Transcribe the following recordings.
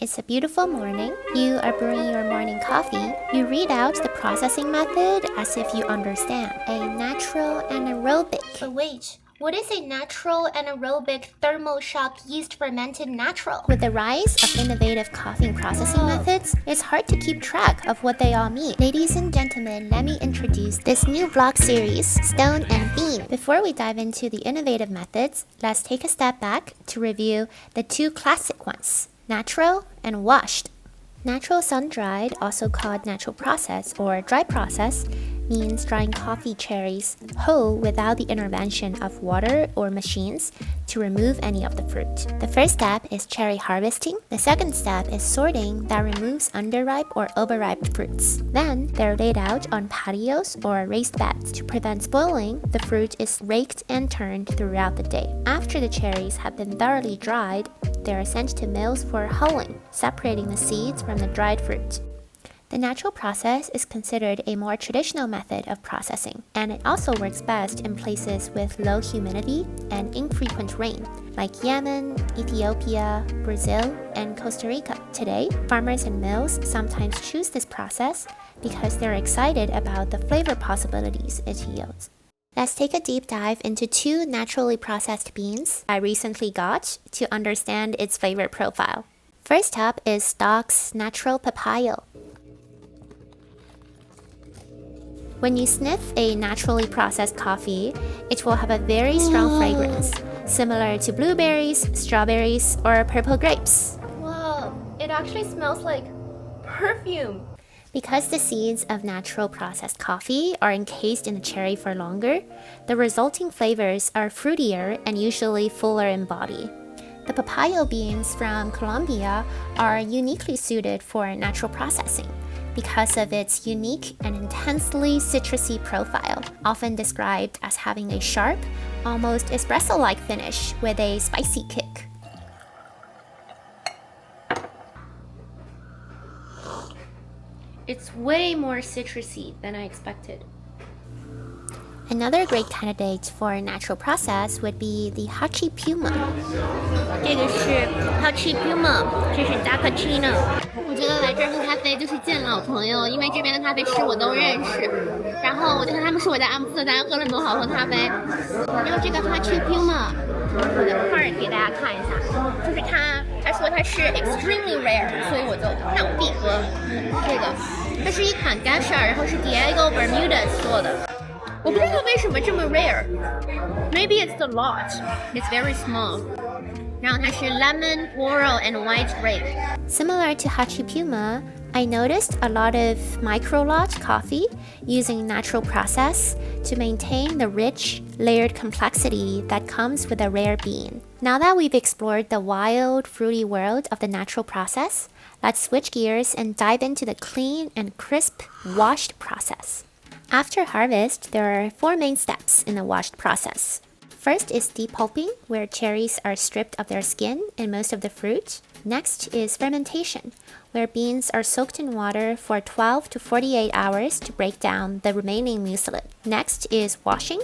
It's a beautiful morning. You are brewing your morning coffee. You read out the processing method as if you understand. A natural anaerobic. But wait, what is a natural anaerobic thermal shock yeast fermented natural? With the rise of innovative coffee processing methods, it's hard to keep track of what they all mean. Ladies and gentlemen, let me introduce this new vlog series, Stone and Bean. Before we dive into the innovative methods, let's take a step back to review the two classic ones. Natural and washed. Natural sun-dried, also called natural process or dry process, means drying coffee cherries whole without the intervention of water or machines to remove any of the fruit. The first step is cherry harvesting. The second step is sorting that removes underripe or overripe fruits. Then they're laid out on patios or raised beds. To prevent spoiling, the fruit is raked and turned throughout the day. After the cherries have been thoroughly dried, they are sent to mills for hulling, separating the seeds from the dried fruit. The natural process is considered a more traditional method of processing, and it also works best in places with low humidity and infrequent rain, like Yemen, Ethiopia, Brazil, and Costa Rica. Today, farmers and mills sometimes choose this process because they're excited about the flavor possibilities it yields. Let's take a deep dive into two naturally processed beans I recently got to understand its flavor profile. First up is Stock's Natural Papaya. When you sniff a naturally processed coffee, it will have a very strong fragrance, similar to blueberries, strawberries, or purple grapes. Wow, it actually smells like perfume. Because the seeds of natural processed coffee are encased in the cherry for longer, the resulting flavors are fruitier and usually fuller in body. The papaya beans from Colombia are uniquely suited for natural processing because of its unique and intensely citrusy profile, often described as having a sharp, almost espresso-like finish with a spicy kick. It's way more citrusy than I expected. Another great candidate for natural process would be the Hachi Puma. 这个是 Hachi Puma， 这是 Cappuccino。我觉得来这儿喝咖啡就是见老朋友，因为这边的咖啡师我都认识。然后我就和他们说我在阿姆斯特丹喝了很多好喝咖啡。然后这个 Hachi Puma， 我的 card 给大家看一下，就是他说它是 extremely rare， 所以我必喝这个。它是一款 Geisha， 然后是 Diego Bermudez 做的。我不知道为什么这么 rare. Maybe it's the lot. It's very small. 然后它是 lemon, floral, and white grape. Similar to Hachi Puma, I noticed a lot of micro-lot coffee using natural process to maintain the rich, layered complexity that comes with a rare bean. Now that we've explored the wild, fruity world of the natural process, let's switch gears and dive into the clean and crisp washed process. After harvest, there are 4 main steps in the washed process. First is depulping, where cherries are stripped of their skin and most of the fruit. Next is fermentation, where beans are soaked in water for 12 to 48 hours to break down the remaining mucilage. Next is washing.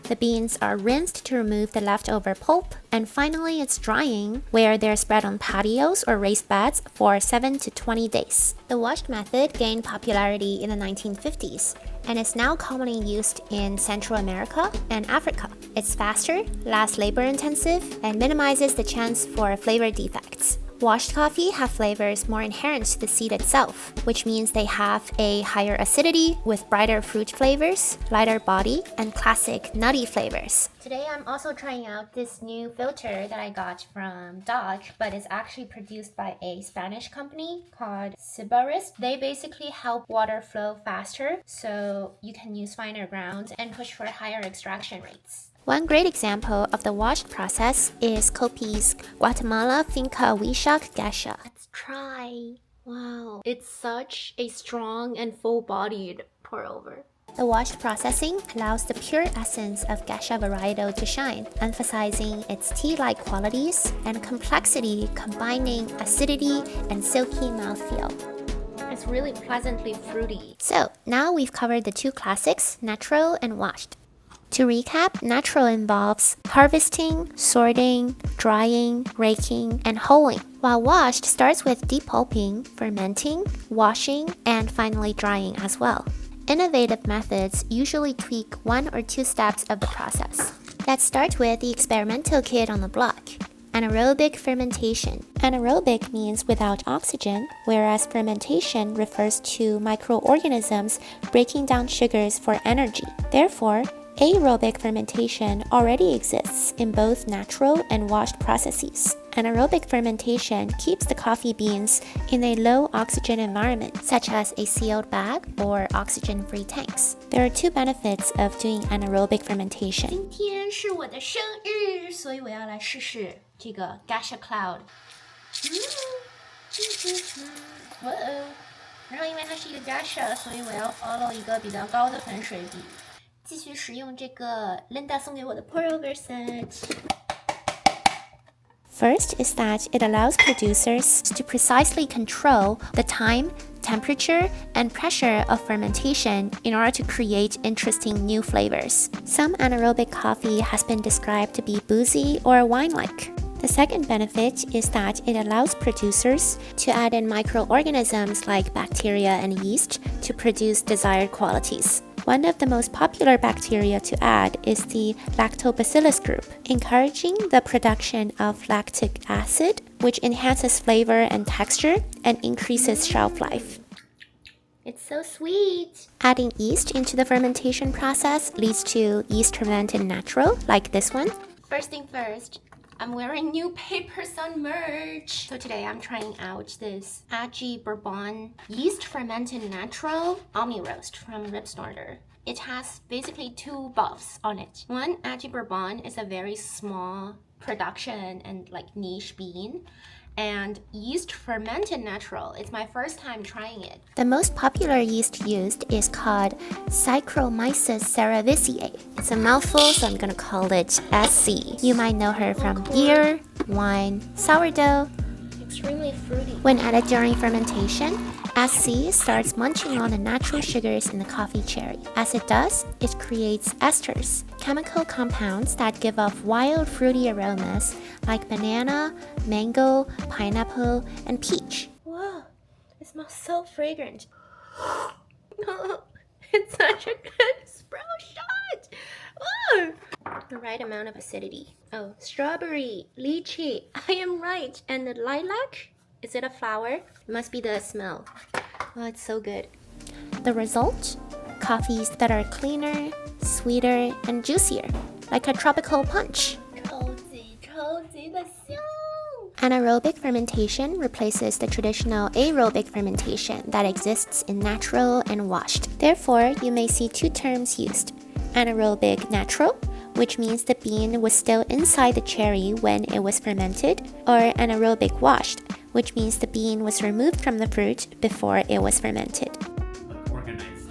The beans are rinsed to remove the leftover pulp. And finally, it's drying, where they're spread on patios or raised beds for 7 to 20 days. The washed method gained popularity in the 1950s and is now commonly used in Central America and Africa. It's faster, less labor-intensive, and minimizes the chance for flavor defects. Washed coffee have flavors more inherent to the seed itself, which means they have a higher acidity with brighter fruit flavors, lighter body, and classic nutty flavors. Today I'm also trying out this new filter that I got from Dodge, but it's actually produced by a Spanish company called Cibaris. They basically help water flow faster, so you can use finer grounds and push for higher extraction rates. One great example of the washed process is Kopi's Guatemala Finca Huichac Geisha. Let's try. Wow, it's such a strong and full-bodied pour-over. The washed processing allows the pure essence of Geisha varietal to shine, emphasizing its tea-like qualities and complexity, combining acidity and silky mouthfeel. It's really pleasantly fruity. So, now we've covered the two classics, natural and washed. To recap, natural involves harvesting, sorting, drying, raking, and hulling, while washed starts with depulping, fermenting, washing, and finally drying as well. Innovative methods usually tweak one or two steps of the process. Let's start with the experimental kid on the block. Anaerobic fermentation. Anaerobic means without oxygen, whereas fermentation refers to microorganisms breaking down sugars for energy. Therefore, aerobic fermentation already exists in both natural and washed processes. Anaerobic fermentation keeps the coffee beans in a low oxygen environment, such as a sealed bag or oxygen-free tanks. There are two benefits of doing anaerobic fermentation. 今天是我的生日，所以我要来试试这个 Gasha Cloud。哇哦！然后因为它是一个 Gasha， 所以我要 follow 一个比较高的粉水比。继续使用这个 Linda 送给我的 pour-over set。First is that it allows producers to precisely control the time, temperature, and pressure of fermentation in order to create interesting new flavors. Some anaerobic coffee has been described to be boozy or wine-like. The second benefit is that it allows producers to add in microorganisms like bacteria and yeast to produce desired qualities. One of the most popular bacteria to add is the lactobacillus group, encouraging the production of lactic acid, which enhances flavor and texture and increases shelf life. It's so sweet. Adding yeast into the fermentation process leads to yeast fermented natural, like this one. First thing first, I'm wearing new Paper Sun merch. So today I'm trying out this Aji Bourbon yeast fermented natural Omni Roast from Rib Snorter. It has basically two buffs on it. One, Aji Bourbon is a very small production and like niche bean. And yeast fermented natural. It's my first time trying it. The most popular yeast used is called Saccharomyces cerevisiae. It's a mouthful, so I'm gonna call it SC. You might know her from beer, wine, sourdough. Extremely fruity. When added during fermentation, SC starts munching on the natural sugars in the coffee cherry. As it does, it creates esters, chemical compounds that give off wild fruity aromas like banana, mango, pineapple, and peach. Wow, it smells so fragrant. It's such a good espresso shot. Oh, the right amount of acidity. Oh, strawberry, lychee. I am right. And the lilac? Is it a flower? It must be the smell. Oh, it's so good. The result? Coffees that are cleaner, sweeter, and juicier, like a tropical punch. 超级的香。 Anaerobic fermentation replaces the traditional aerobic fermentation that exists in natural and washed. Therefore, you may see two terms used. Anaerobic natural, which means the bean was still inside the cherry when it was fermented, or anaerobic washed, which means the bean was removed from the fruit before it was fermented. Organized,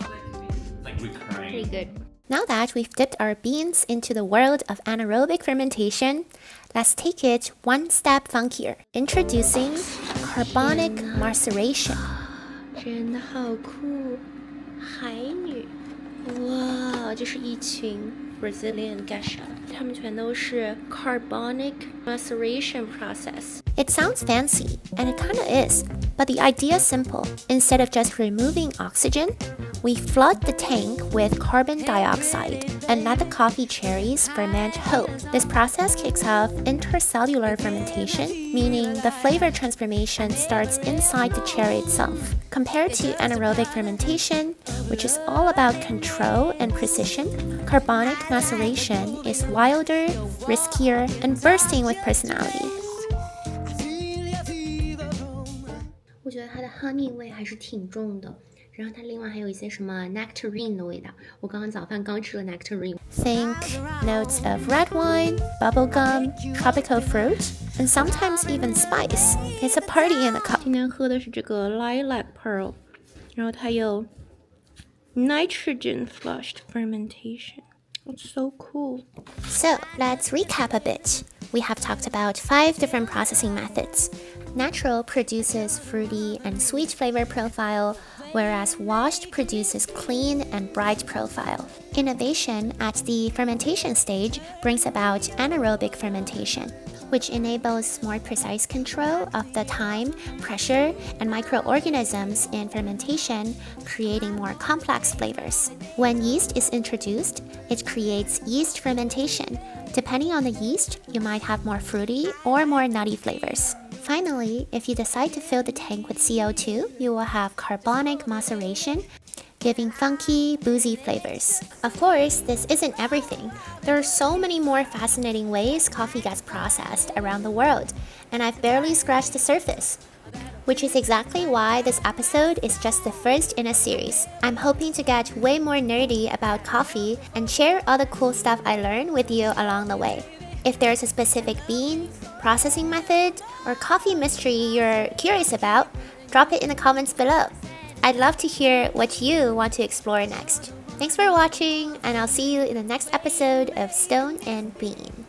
like recurring. Pretty good. Now that we've dipped our beans into the world of anaerobic fermentation, let's take it one step funkier. Introducing carbonic maceration. 真的好酷，海女，哇，这是一群 Brazilian Gasha， 他们全都是 carbonic maceration process。 It sounds fancy, and it kinda is, but the idea is simple. Instead of just removing oxygen, we flood the tank with carbon dioxide and let the coffee cherries ferment whole. This process kicks off intercellular fermentation, meaning the flavor transformation starts inside the cherry itself. Compared to anaerobic fermentation, which is all about control and precision, carbonic maceration is wilder, riskier, and bursting with personality. 我觉得它的 honey 味还是挺重的，然后它另外还有一些什么 nectarine 的味道。我刚刚早饭刚吃了 nectarine。 Think notes of red wine, bubblegum, tropical fruit, and sometimes even spice. It's a party in a cup. 今天喝的是这个 lilac pearl， 然后它有 nitrogen flushed fermentation. It's so cool. So let's recap a bit. We have talked about 5 different processing methods. Natural produces fruity and sweet flavor profile, whereas washed produces clean and bright profile. Innovation at the fermentation stage brings about anaerobic fermentation. which enables more precise control of the time, pressure, and microorganisms in fermentation, creating more complex flavors. When yeast is introduced, it creates yeast fermentation. Depending on the yeast, you might have more fruity or more nutty flavors. Finally, if you decide to fill the tank with CO2, you will have carbonic maceration, giving funky, boozy flavors. Of course, this isn't everything. There are so many more fascinating ways coffee gets processed around the world, and I've barely scratched the surface. Which is exactly why this episode is just the first in a series. I'm hoping to get way more nerdy about coffee and share all the cool stuff I learned with you along the way. If there's a specific bean, processing method, or coffee mystery you're curious about, drop it in the comments below. I'd love to hear what you want to explore next. Thanks for watching, and I'll see you in the next episode of Stone and Bean.